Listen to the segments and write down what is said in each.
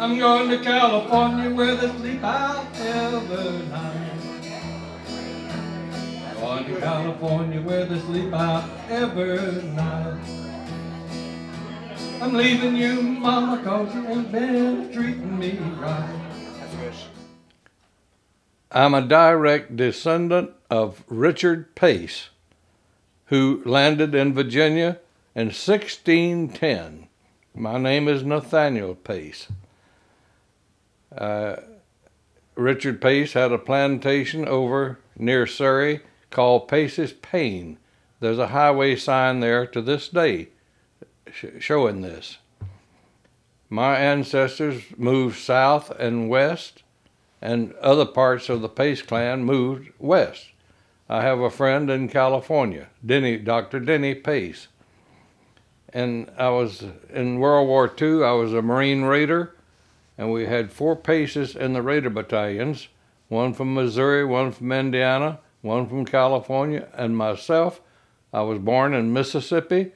I'm going to California where they sleep out every night. Going to California where they sleep out every night. I'm leaving you, mama, cause you ain't been treating me right. I'm a direct descendant of Richard Pace, who landed in Virginia in 1610. My name is Nathaniel Pace. Richard Pace had a plantation over near Surrey called Pace's Pane. There's a highway sign there to this day showing this. My ancestors moved south and west, and other parts of the Pace clan moved west. I have a friend in California, Dr. Denny Pace. And I was in World War II, I was a Marine Raider, and we had 4 Paces in the Raider battalions, one from Missouri, one from Indiana, one from California, and myself. I was born in Mississippi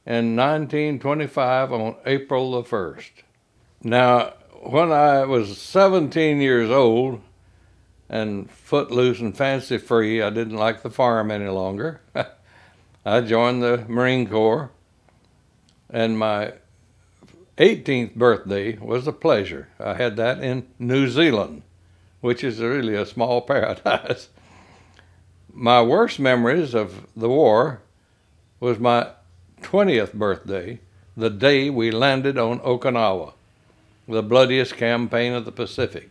in 1925 on April the 1st. Now, when I was 17 years old and footloose and fancy free, I didn't like the farm any longer. I joined the Marine Corps, and my 18th birthday was a pleasure. I had that in New Zealand, which is really a small paradise. My worst memories of the war was my 20th birthday, the day we landed on Okinawa, the bloodiest campaign of the Pacific,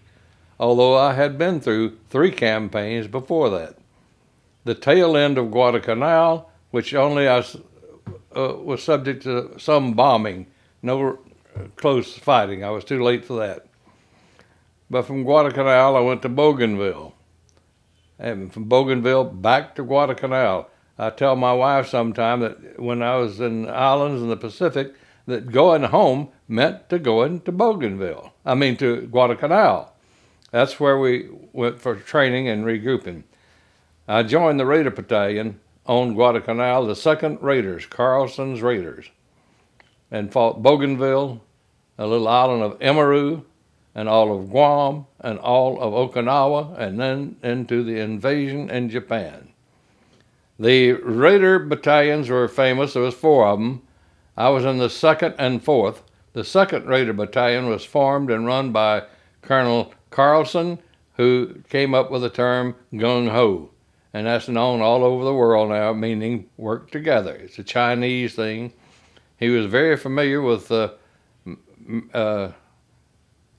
although I had been through 3 campaigns before that. The tail end of Guadalcanal, which only I was subject to some bombing, no close fighting. I was too late for that. But from Guadalcanal, I went to Bougainville. And from Bougainville back to Guadalcanal. I tell my wife sometime that when I was in the islands in the Pacific, that going home meant to going to Bougainville. To Guadalcanal. That's where we went for training and regrouping. I joined the Raider Battalion on Guadalcanal, the 2nd Raiders, Carlson's Raiders, and fought Bougainville, a little island of Emaru, and all of Guam, and all of Okinawa, and then into the invasion in Japan. The Raider battalions were famous. There was 4 of them. I was in the 2nd and 4th. The 2nd Raider Battalion was formed and run by Colonel Carlson, who came up with the term gung-ho. And that's known all over the world now, meaning work together. It's a Chinese thing. He was very familiar with Mao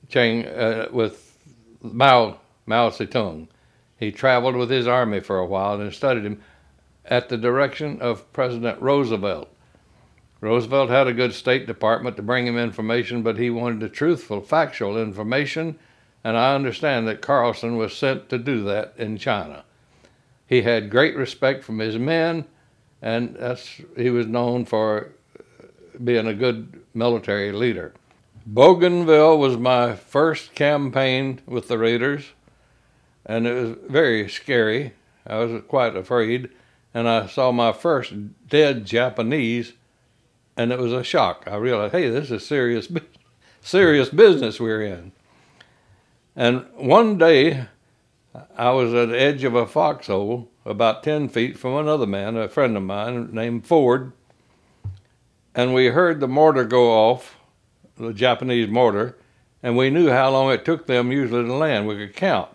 Zedong. He traveled with his army for a while and studied him at the direction of President Roosevelt. Roosevelt had a good State Department to bring him information, but he wanted the truthful, factual information, and I understand that Carlson was sent to do that in China. He had great respect from his men, and he was known for being a good military leader. Bougainville was my first campaign with the Raiders, and it was very scary. I was quite afraid, and I saw my first dead Japanese, and it was a shock. I realized, hey, this is serious business we're in. And one day, I was at the edge of a foxhole about 10 feet from another man, a friend of mine named Ford, and we heard the mortar go off, the Japanese mortar, and we knew how long it took them usually to land. We could count.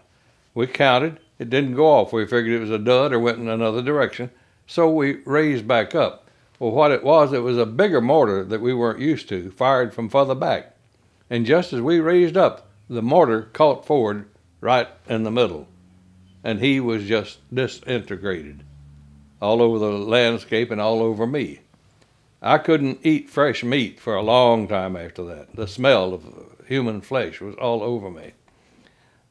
We counted. It didn't go off. We figured it was a dud or went in another direction, so we raised back up. Well, what it was a bigger mortar that we weren't used to, fired from further back. And just as we raised up, the mortar caught Ford right in the middle, and he was just disintegrated all over the landscape and all over me. I couldn't eat fresh meat for a long time after that. The smell of human flesh was all over me.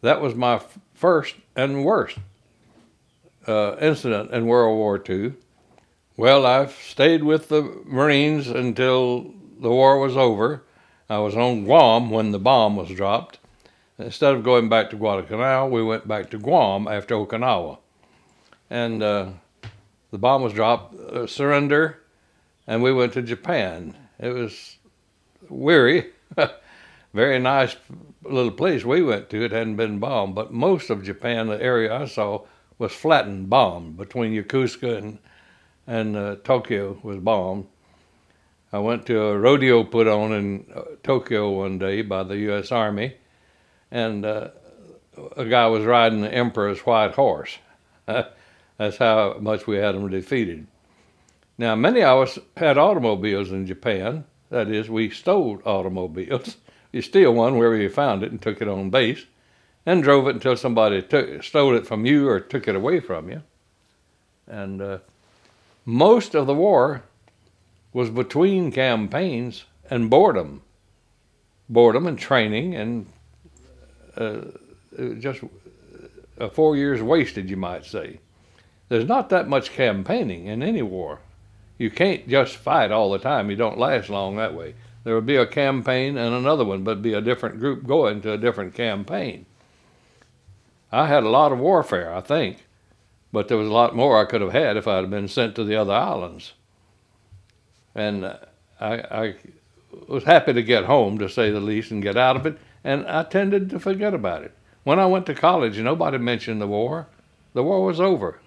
That was my first and worst incident in World War II. Well, I stayed with the Marines until the war was over. I was on Guam when the bomb was dropped. Instead of going back to Guadalcanal, we went back to Guam after Okinawa. And the bomb was dropped, surrender, and we went to Japan. It was weary, Very nice little place we went to. It hadn't been bombed, but most of Japan, the area I saw, was flattened, bombed. Between Yokosuka and Tokyo was bombed. I went to a rodeo put on in Tokyo one day by the U.S. Army, and a guy was riding the Emperor's white horse. That's how much we had them defeated. Now, many of us had automobiles in Japan. That is, we stole automobiles. You steal one wherever you found it and took it on base, and drove it until somebody stole it from you or took it away from you. And most of the war was between campaigns and boredom and training, and just 4 years wasted, you might say. There's not that much campaigning in any war. You can't just fight all the time. You don't last long that way. There would be a campaign and another one, but be a different group going to a different campaign. I had a lot of warfare, I think, but there was a lot more I could have had if I had been sent to the other islands. And I was happy to get home, to say the least, and get out of it, and I tended to forget about it. When I went to college, nobody mentioned the war. The war was over.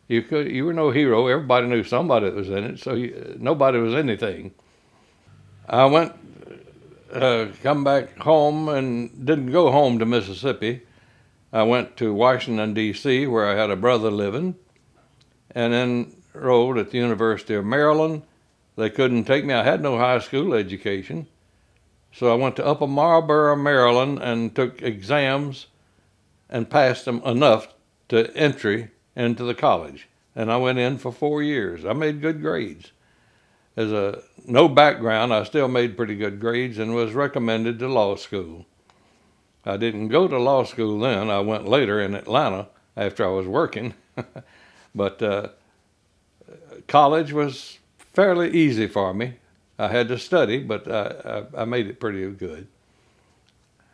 You were no hero. Everybody knew somebody that was in it, so nobody was anything. I went, come back home, and didn't go home to Mississippi. I went to Washington, D.C., where I had a brother living, and then enrolled at the University of Maryland. They couldn't take me. I had no high school education. So I went to Upper Marlboro, Maryland, and took exams and passed them enough to entry into the college. And I went in for 4 years. I made good grades. As no background, I still made pretty good grades and was recommended to law school. I didn't go to law school then. I went later in Atlanta after I was working. But college was fairly easy for me. I had to study, but I made it pretty good.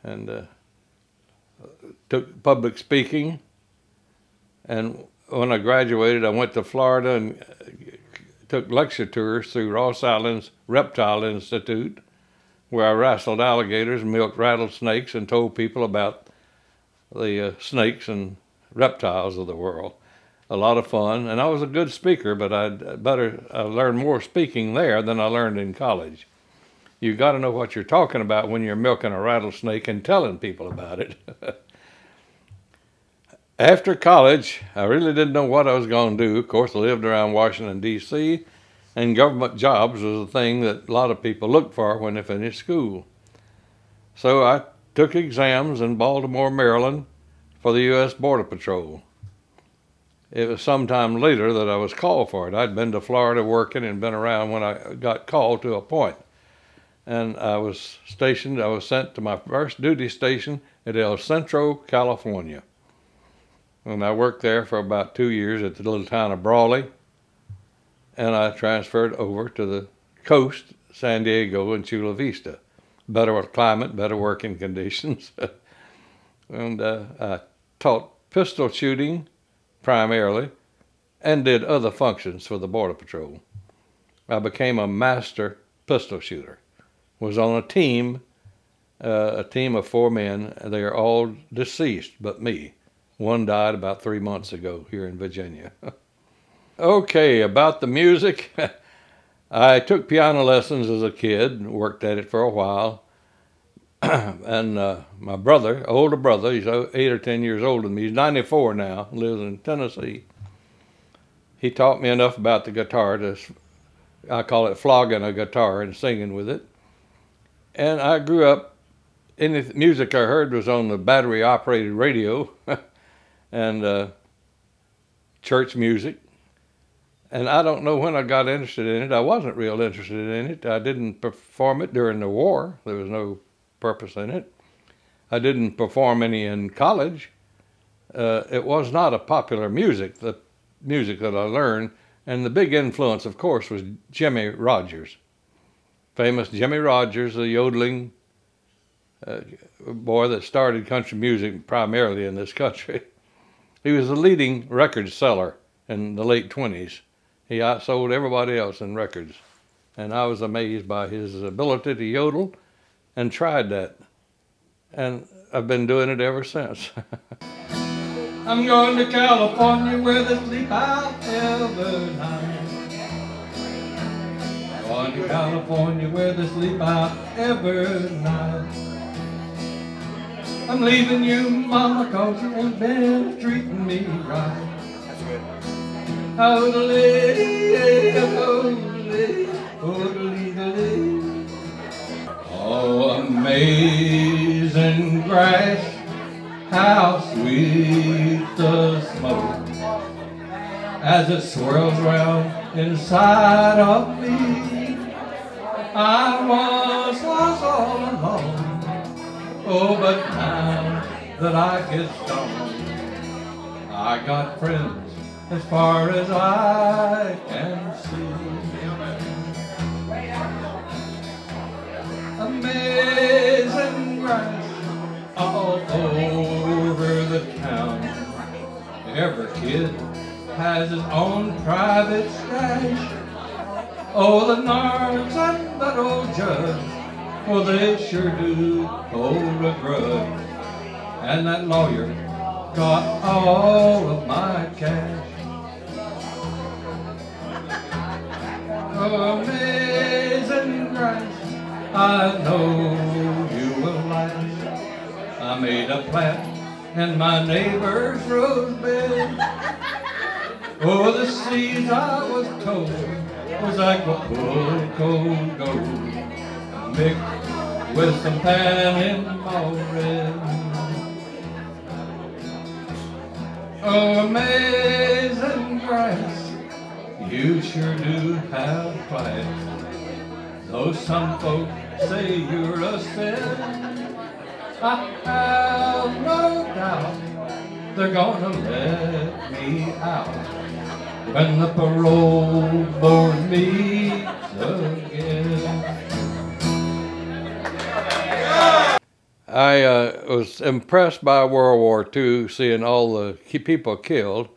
And took public speaking. And when I graduated, I went to Florida and took lecture tours through Ross Island's Reptile Institute, where I wrestled alligators, milked rattlesnakes, and told people about the snakes and reptiles of the world. A lot of fun, and I was a good speaker, but I learned more speaking there than I learned in college. You got to know what you're talking about when you're milking a rattlesnake and telling people about it. After college, I really didn't know what I was going to do. Of course, I lived around Washington, D.C., and government jobs was a thing that a lot of people looked for when they finished school. So I took exams in Baltimore, Maryland, for the U.S. Border Patrol. It was sometime later that I was called for it. I'd been to Florida working and been around when I got called to a point. And I was sent to my first duty station at El Centro, California. And I worked there for about 2 years at the little town of Brawley. And I transferred over to the coast, San Diego and Chula Vista. Better climate, better working conditions. And I taught pistol shooting primarily, and did other functions for the Border Patrol. I became a master pistol shooter. Was on a team of 4 men. They are all deceased but me. One died about 3 months ago here in Virginia. Okay, about the music. I took piano lessons as a kid and worked at it for a while. And my older brother, he's 8 or 10 years older than me. He's 94 now, lives in Tennessee. He taught me enough about the guitar I call it flogging a guitar and singing with it. And I grew up, any music I heard was on the battery-operated radio and church music. And I don't know when I got interested in it. I wasn't real interested in it. I didn't perform it during the war. There was no purpose in it. I didn't perform any in college. It was not a popular music, the music that I learned. And the big influence, of course, was Jimmie Rodgers. Famous Jimmie Rodgers, the yodeling boy that started country music primarily in this country. He was the leading record seller in the late 20s. He outsold everybody else in records. And I was amazed by his ability to yodel and tried that. And I've been doing it ever since. I'm going to California where they sleep out every night. Going to California where they sleep out every night. I'm leaving you, Mama, 'cause you ain't been treating me right. Oh, amazing grace, how sweet the smoke as it swirls round inside of me. I was lost all alone, oh, but now that I get stoned, I got friends as far as I can see. Amazing grace all over the town. Every kid has his own private stash. Oh, the nards and that old judge, well, they sure do hold a grudge. And that lawyer got all of my cash. Oh, amazing grace, I know you will like. I made a plant in my neighbor's rose bed. Oh, the seeds I was told was like a full cold gold, mixed with some Panama red. Oh, amazing grace, you sure do have class. Though some folks say you're a sin, I have no doubt they're gonna let me out when the parole board meets again. I was impressed by World War II, seeing all the people killed,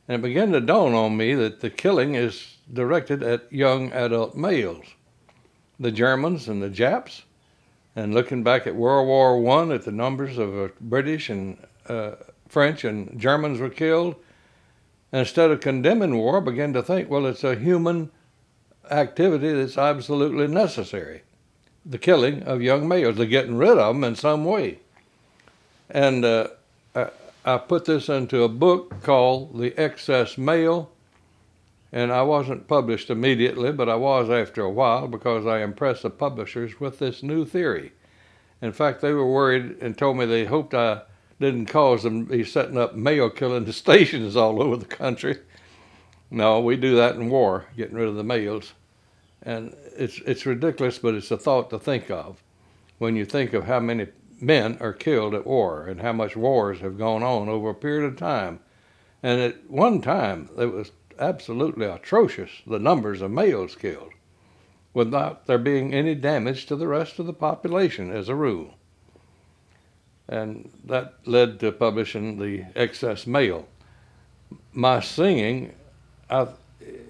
and it began to dawn on me that the killing is directed at young adult males. The Germans and the Japs, and looking back at World War I, at the numbers of British and French and Germans were killed, and instead of condemning war, I began to think, well, it's a human activity that's absolutely necessary. The killing of young males, the getting rid of them in some way. And I put this into a book called The Excess Male, and I wasn't published immediately, but I was after a while because I impressed the publishers with this new theory. In fact, they were worried and told me they hoped I didn't cause them to be setting up male killing stations all over the country. No, we do that in war, getting rid of the males. And it's ridiculous, but it's a thought to think of when you think of how many men are killed at war and how much wars have gone on over a period of time. And at one time, it was absolutely atrocious, the numbers of males killed, without there being any damage to the rest of the population as a rule. And that led to publishing The Excess Male. My singing,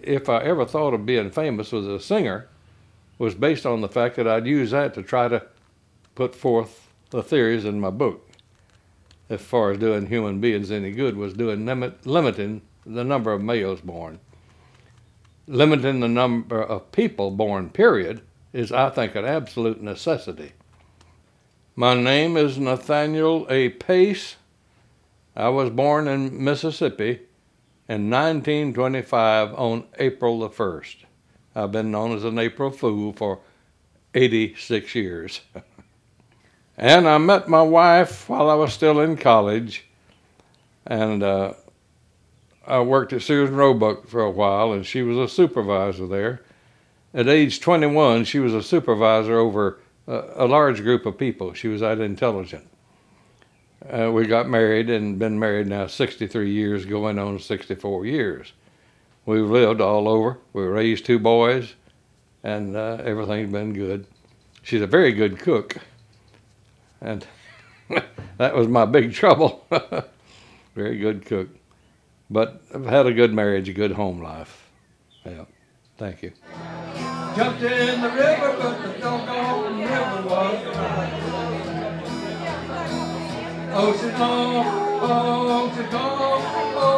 if I ever thought of being famous as a singer, was based on the fact that I'd use that to try to put forth the theories in my book. As far as doing human beings any good, was doing limiting the number of males born. Limiting the number of people born, period, is, I think, an absolute necessity. My name is Nathaniel A. Pace. I was born in Mississippi in 1925 on April the 1st. I've been known as an April Fool for 86 years. And I met my wife while I was still in college, and I worked at Sears and Roebuck for a while, and she was a supervisor there. At age 21, she was a supervisor over a large group of people. She was that intelligent. We got married and been married now 63 years, going on 64 years. We've lived all over. We raised 2 boys, and everything's been good. She's a very good cook, and that was my big trouble. Very good cook. But I've had a good marriage, a good home life. Yeah, thank you. Jumped in the river, but the doggone river was Ocean long, ocean long,